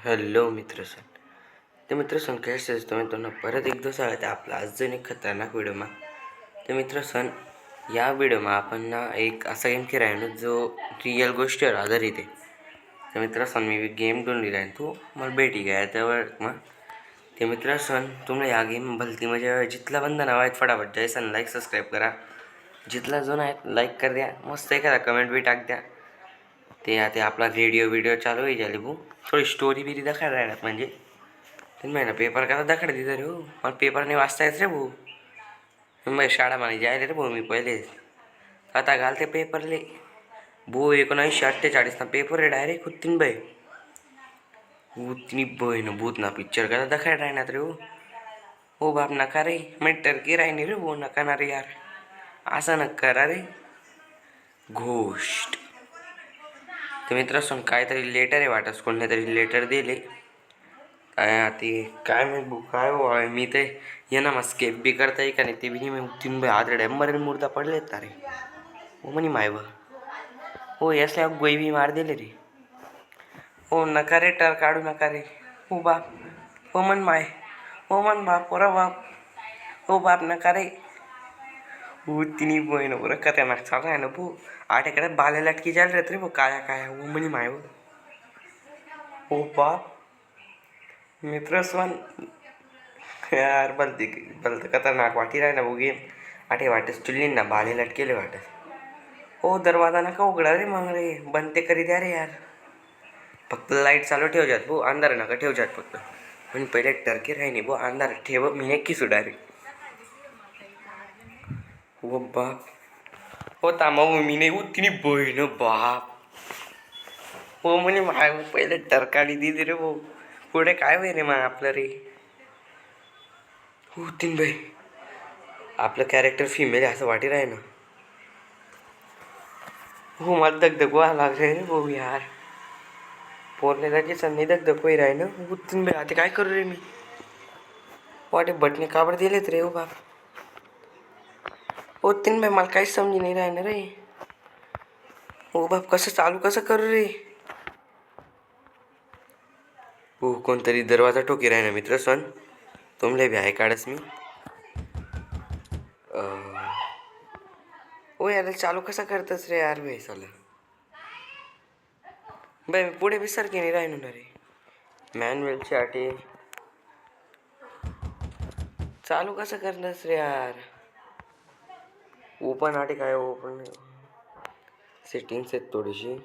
Hello मित्र सण. ते मित्र सण कसे तुम्ही त्यांना परत एकदा सांगते आपला अजून एक खतरनाक व्हिडिओमा. ते मित्र सण या व्हिडिओमा आपण ना एक असा गेम खेळायनो जो रिअल गोष्टीवर आधारित आहे. तर मित्र सण मी गेम डोंगली आहे तू मला भेटी गया त्यावर मग ते मित्र सण तुम्हाला या गेम भलती म्हणजे जितला बंद नाव आहेत फटाफट जयसन लाईक सबस्क्राईब करा. जितला जो नाही लाईक कर द्या, मस्त एखादा कमेंट भी टाक द्या. ते आता आपला व्हिडिओ चालू आहे झाली भाऊ. थोडी स्टोरी बिरी दाखवायला राहणार म्हणजे तुम्ही महिना पेपर कसा दाखवत तिथं रे हो. मला पेपर नाही वाचता येत रे भाऊ. मग शाळा माने जायला रे भाऊ मी पहिले आता घालते पेपरले भाऊ 1948 पेपर आहे डायरेक्ट उत्तीन बाई उतनी बहीण भूत ना पिक्चर कसा दाखवायला राहणार रे हो बाप नका रे मी टर्की राहिनी रे भाऊ नका ना रे यार असं नका करा रे घोष्ट. तर मित्रांनो काहीतरी लेटर आहे वाटत कोणी तरी लेटर दिले काय ते काय मी काय हो मी ते ये ना मग स्केप बी करता येईल का नाही ते बी नाही मी तीन भाई आदरडे मरण मुर्दा पडले रे हो म्हणे माय बा हो यासल्या गोई बी मार दिले रे हो नका रे टर काढू नका रे हो बाप हो मन माय हो मन बाप पोरा बाप हो बाप नका रे हो तिन्ही बहीण बरं का ना चालू आहे ना भाऊ आठ्याकडे बाले लटकी जायला रे भाऊ काया काय हो म्हणे माय हो बाप मित्र स्वन यार बलते बलते खतरनाक वाटी राही ना वो गेम आठे वाटस चुल्ली ना बाले लटकेले वाटस हो दरवाजा नका उघडा रे मग रे बनते करी द्या रे यार फक्त लाईट चालू ठेव जात भाऊ अंधार नका ठेव जात फक्त पण पहिले टर्की राही नाही भाऊ अंधार ठेव मी नक्की सुडा रे हो बाप हो तामा मी नाही हो तिने बहीण बाप हो म्हणे माय पहिले टरकाडी दिली रे भाऊ पुढे काय होई रे मग आपलं रे हो तीन भाई आपलं कॅरेक्टर फिमेल आहे असं वाटी राही ना हो मला दगदग व्हायला लागले रे भाऊ यार पोरले लगेच नाही दगदग होई राही ना हो तीन भाई आता काय करू रे मी वाटे बटणे काबड दिलेत रे हो बाप हो तीन भाई मला काहीच समजी नाही राहिना रे हो बाप कसं चालू कसं करू रे हो कोणतरी दरवाजा ठोकी राही ना मित्र सण तुमले बी आहे काढस मी ओ यार चालू कसं करतस रे यार भाई साला बाई मी पुढे विसर की नाही राहिनो ना रे मॅन्युअलची आटी चालू कसं करतस रे यार ओपन आटी काय ओपन सेटिंग्स आहेत थोडीशी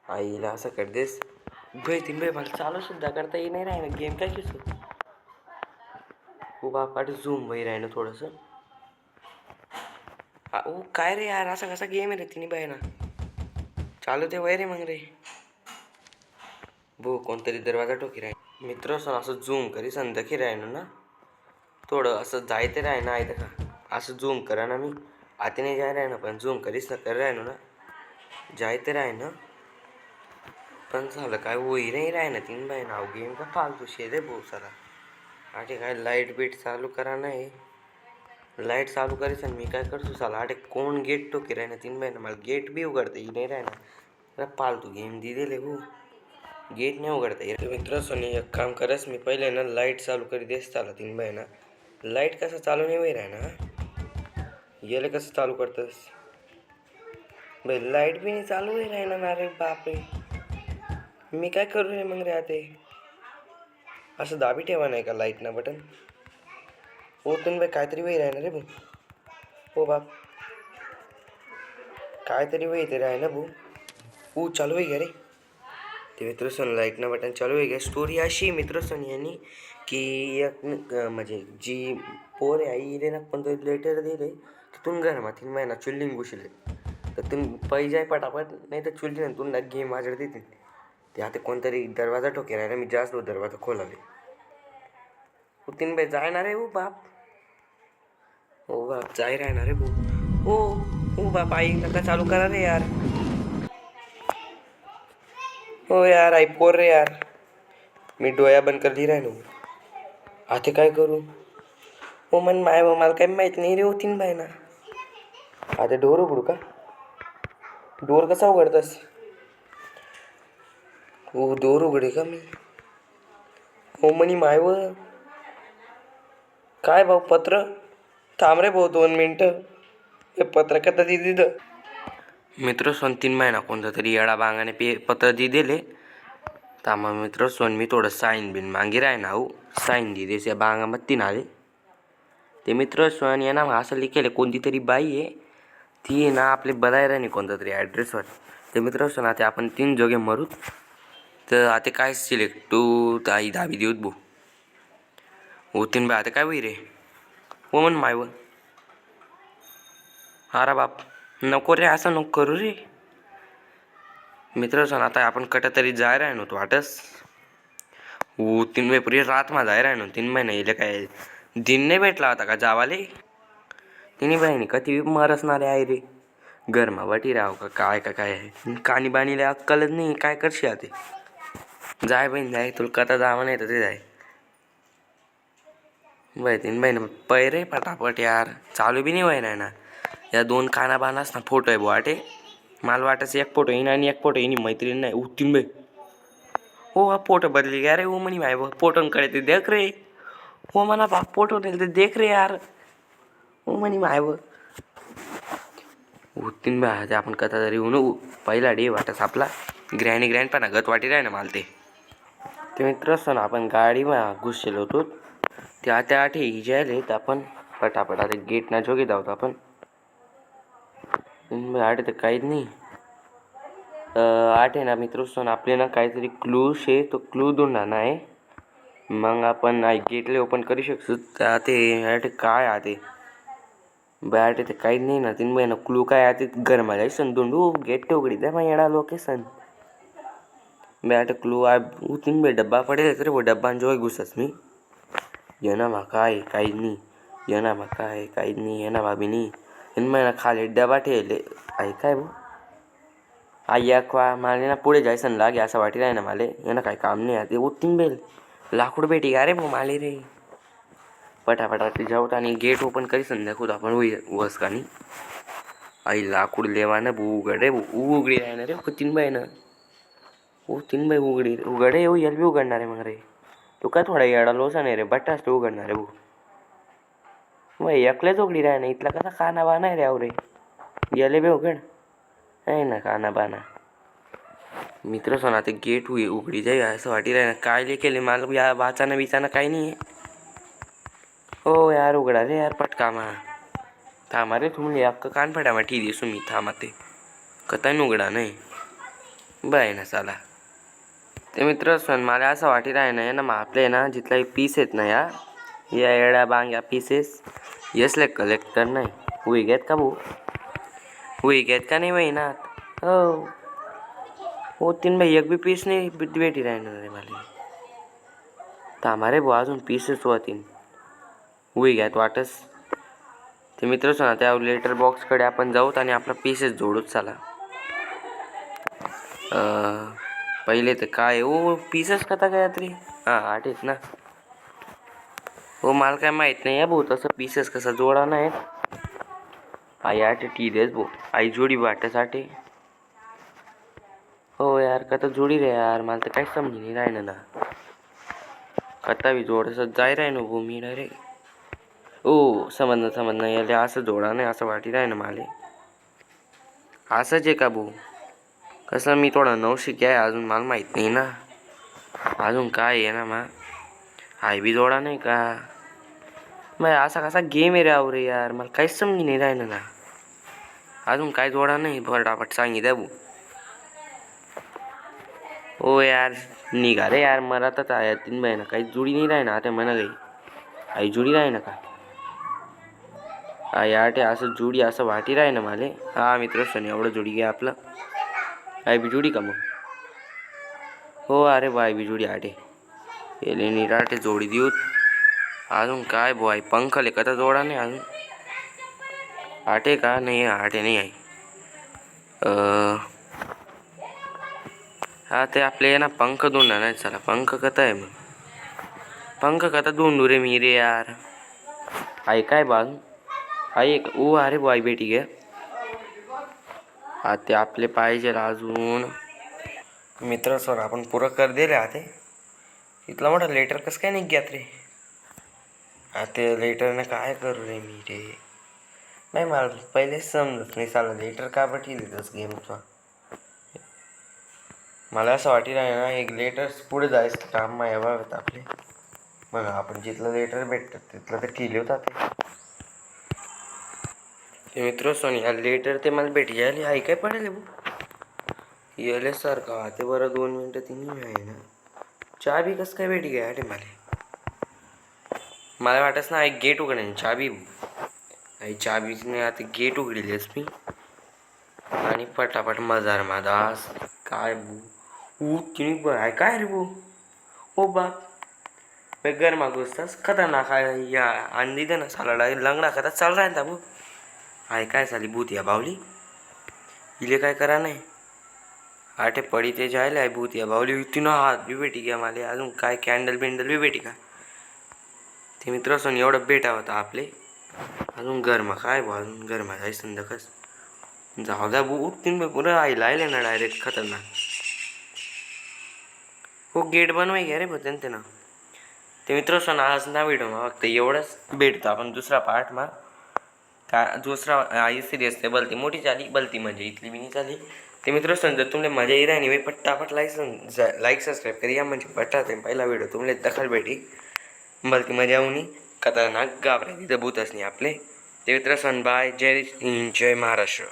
आईला असं कर देस भाई तीन भाई मला चालू सुद्धा करता येई नाही राहिना गेम काय किसू हो बापाटी झूम भाई राहिना थोडंसं ओ काय रे यार असा कसा गेम आहे रे तिन्ही बाय ना चालू ते वय रे मग रे भो कोणतरी दरवाजा टोकी राही मित्र असं झूम करी संदकी राहिनो ना थोडं असं जायते राही ना आहे का असं झूम करा ना मी आते नाही जाय राही ना पण झूम करीच ना कर राहिनो ना जायते राही ना पण झालं काय वही नाही राही ना तीन बाय नाव गेम का फालतू शे रे भाऊ सारा आटे काय लाईट बीट चालू करा नाही लाईट चालू करायचं मी काय करतो साला आटे कोण गेट टोकी राही ना तीन बाय ना मला गेट बी उघडता येई नाही राही ना फालतू गेम दी दिले भाऊ गेट नाही उघडता येत मित्र सोनी एक काम करस मी पहिले ना लाईट चालू करी देस चाला तीन बाय ना लाईट कसं चालू नाही राही ना येले कसं चालू करतस भाई लाईट बी नाही चालू राही ना रे बाप रे मी काय करू रे मग रे आते असं दाबी ठेवा नाही का लाईट ना बटन हो तुम्ही बाई काहीतरी वही राही ना रे भाऊ हो बाप काहीतरी वही ते राही ना भाऊ हो चालू आहे घ्या रे ते मित्र सोन लाईट ना बटन चालू आहे घ्या स्टोरी अशी मित्र सोन यांनी की एक म्हणजे जी पोर आहे आई इले ना पण तो लेटर दिले तिथून घरमा तीन महिना चुल्ली घुसले तर तुम्ही पै जाय पटापट नाही तर चुल्ली ना तुम गेम वाजड देते ते आता कोणतरी दरवाजा ठोके राहिला मी जास्त दरवाजा खोलाले तीन बाई जायणार आहे हो बाप हो बाप जाय राहणार रे भाऊ हो बाप आई नका चालू करा रे यार हो यार आई पोर रे यार मी डोळ्या बंद कर दी राहिनो आता काय करू हो मन माय मला काही माहीत नाही रे हो तीन बाय ना आता डोर उघडू का डोर कसा उघडतस हो दोर उघडे का मी हो म्हणी मायव काय भाऊ पत्र थांब रे भाऊ 2 मिनटं हे पत्र का दी दिलं मित्र सोन 3 महिना कोणता तरी येडा बांगाने पत्र दी दिले तामा मित्र सोन मी थोडं साईन बिन मांगी राय ना हो साईन दी देस या बांगा मत तीन आले ते मित्र सोन या ना असं लिखेले कोणती तरी बाई आहे ती आहे ना आपले बलाय राणी कोणता तरी ॲड्रेसवर ते मित्र सोन आता आपण 3 जोगे मरूत तर आता काय सिलेक्ट टू ताई दाबी देऊत भाऊ हो 3 बाय आता काय होई रे हो म्हण माय व अरे बाप नको रे असं नको करू रे मित्र आता आपण कटा तरी जाय राय नव्हतो वाटस हो 3 महिने पुरी रात मा जाय राय 3 महिने येले काय दिन नाही भेटला होता का जावाले तिन्ही बहिणी कधी मरसणारे आहे रे गरमा वाटी राव का काय आहे कानी बाणीला अक्कलच नाही काय करशी आते जाय बहीण जाय तुला कथा जावा नाही तर ते जाय बाई 3 बहीण पै रे पटापट यार चालू बी नाही व्हाय ना या 2 काना बानास ना फोटो आहे वाटे मला वाटायचं एक फोटो येईन आणि एक फोटो येईन मैत्रीण नाही 3 बाई हो हा फोटो बदली गया रे हो म्हणी माय फोटो कडे ते देख रे हो म्हणा बाप फोटो नाही ते देख रे यार हो म्हणी माय तीन बाय ते आपण कथा तरी होऊन पहिला डे वाटस आपला ग्रँड पण गत वाटी राय ना मला ते मित्र असताना आपण गाडीमा घुसलेलो होतो त्या आठे हिजायले तर आपण पटापट आता गेट ना जोगे जाऊत आपण आठ तर काहीच नाही आठ आहे ना मित्र असताना आपले ना काहीतरी क्लू शे तो क्लू दोंडा आहे मग आपण गेटले ओपन करू शकतो त्या ते काय आते बॅट ते काहीच नाही ना 3 महिना क्लू काय आते गरमा जाय सन दोंडू गेट उघडी द्या मग येडा लोकेशन बॅट क्लू 3 बे डब्बा पडेल तर वो डब्बा जो घुसस मी येना मा काय काहीच नाही येना मा काय काहीच नाही येना भाभी नाही 3 महिना खाली डबा ठेवले आहे काय भाऊ आई अखवा माले ना पुढे जायसन लागे असं वाटी राही ना माले येना काय काम नाही आते वो 3 बेल लाकूड भेटी का रे भाऊ माले रे पटापटा ते जाऊत आणि गेट ओपन करी संध्याखूत आपण वस का नाही आई लाकूड लेवानं भाऊ उघडे उघडी राहणार रे 3 बाय ना हो 3 बाय उघडे येऊ यल बी उघडणार आहे मग रे तो काय थोडा येडा लोसा नाही रे बट्टा असतो उघडणार आहे भाऊ मग एकल्याच उघडी राहणार इथला कसा काना बाना आहे रे अव रे याले बी उघड आहे ना काना बाना मित्र सोना ते गेट उघडी जाई असं वाटी राही ना काय लेखेले मला या वाचाना बिचाना काही नाही आहे हो यार उघडा रे यार पटकामा थांबा रे तुम्ही अक्क कान फटामा ठी दिसू मी थांबा ते कथा उघडा नाही बाय ना साला ते मित्र सन मला असं वाटी राही ना ना मग आपले ना जिथला पीस आहेत ना या येड्या बांग या पीसेस यसले कलेक्टर नाही हुई घेत का भाऊ हुई घेत का नाही महिनात हो 3 बाई एक बी पीस नाही भेटी राहणार रे मला थांबा रे भाऊ अजून पीसेस होतीन हुई घ्यात वाटस ते मित्र ना त्या लेटर बॉक्सकडे आपण जाऊत आणि आपला पीसेस जोडूच चला पहिले तर काय ओ पीसेस कथा काय तरी हां 8 आहेत ना हो मला काय माहीत नाही आहे भाऊ तसं पीसेस कसा जोडा नाही आई 8 टी देस भाऊ आई जोडी वाटासाठी हो यार कथा जोडी रे यार मला तर काही समजी नाही राहिलं ना कथा बी जोडसं जाय राही ना भाऊ मी डायरेक्ट ओ समजणं याले असं जोडा नाही असं वाटी राही ना माले असंच आहे का भाऊ कसं मी थोडा नवशिक आहे अजून मला माहीत नाही ना अजून काय आहे ना मग हाय बी जोडा नाही का मग असा कसा गेम आहे रे आव रे यार मला काहीच समजी नाही राहिलं ना अजून काय जोडा नाही फटाफट सांगितलं भाऊ ओ यार निघा रे यार मला तर 3 महिना काही जुडी नाही राही ना आता म्हणा काही आई जुडी राही ना का आटे असं जुडी असं वाटी राही ना माले हा मित्र सण एवढं जुडी घ्या आपलं आई बी जुडी का मग हो अरे बाय बी जुडी आटे येले निराटे जोडी देऊत अजून काय बोय पंखले कथा जोडा नाही अजून आटे का नाही आटे नाही आई हा ते आपले ना पंख दोंडा नाही चला पंख कथा आहे मग पंख कथा दोंडू रे मी रे यार आई काय बाजू आई ओ अरे बाय बेटी घे हा ते आपले पाहिजे अजून मित्र सर आपण पुरं कर दिले आते इथला मोठा लेटर कसं काय नाही घ्यात रे. ते लेटरनं काय करू रे मी रे. नाही मला पहिलेच समजत नाही साला लेटर का पाठी देतस गेमचा. मला असं वाटेल आहे ना एक लेटर पुढे जायचं काम माया बाबत आपले. बघा आपण जिथलं लेटर भेटतात तिथलं तर केले होता ते मित्र सोनी लेटर ते मला भेटी यायला आई काय पडेल भाऊ येले सारखं ते बरं 2 मिनटं तिने आहे ना. चाबी कसं काय भेटी घ्या रे मला वाटत ना एक गेट उघडेन चाबी आई चाबीने आता गेट उघडेलच मी आणि पटापट मजार मादास काय बू तिने बघाय काय रे भाऊ ओ बाप मैं घर मागूस खतरनाक आहे या अंधी दे ना साला लंगडा कदा चाल रहा था भाऊ. आय काय झाली भूत या बावली इले काय करा नाही आठे पडी ते जायला आहे भूत या बावली तिनं हात बी भेटी घ्या मला अजून काय कॅन्डल बिंडल बी भेटी का ते मित्र असून एवढं बेटा होता आपले अजून गरमा काय बा अजून गरमा जाय संध्याकाळच जाऊ द्या भूत तीन पुरं आईला आले ना डायरेक्ट खतरनाक. हो गेट बनवाय घ्या रे बघ ते ना ते मित्र असून आज ना व्हिडिओ मग फक्त एवढंच भेटतो आपण दुसरा पार्ट मग का दुसरा आई सिरियस ते बलती मोठी झाली बलती म्हणजे इथली बी नाही झाली. ते मित्र जर तुमले मजा येईल आणि पट्टापट लाईक सबस्क्राईब करूया म्हणजे पट्टा ते पहिला व्हिडिओ तुमले दखल भेटी बलती मजा होऊनी खतरनाक घाबराय तिथं भूतच नाही आपले. ते मित्र बाय जय हिंद जय महाराष्ट्र.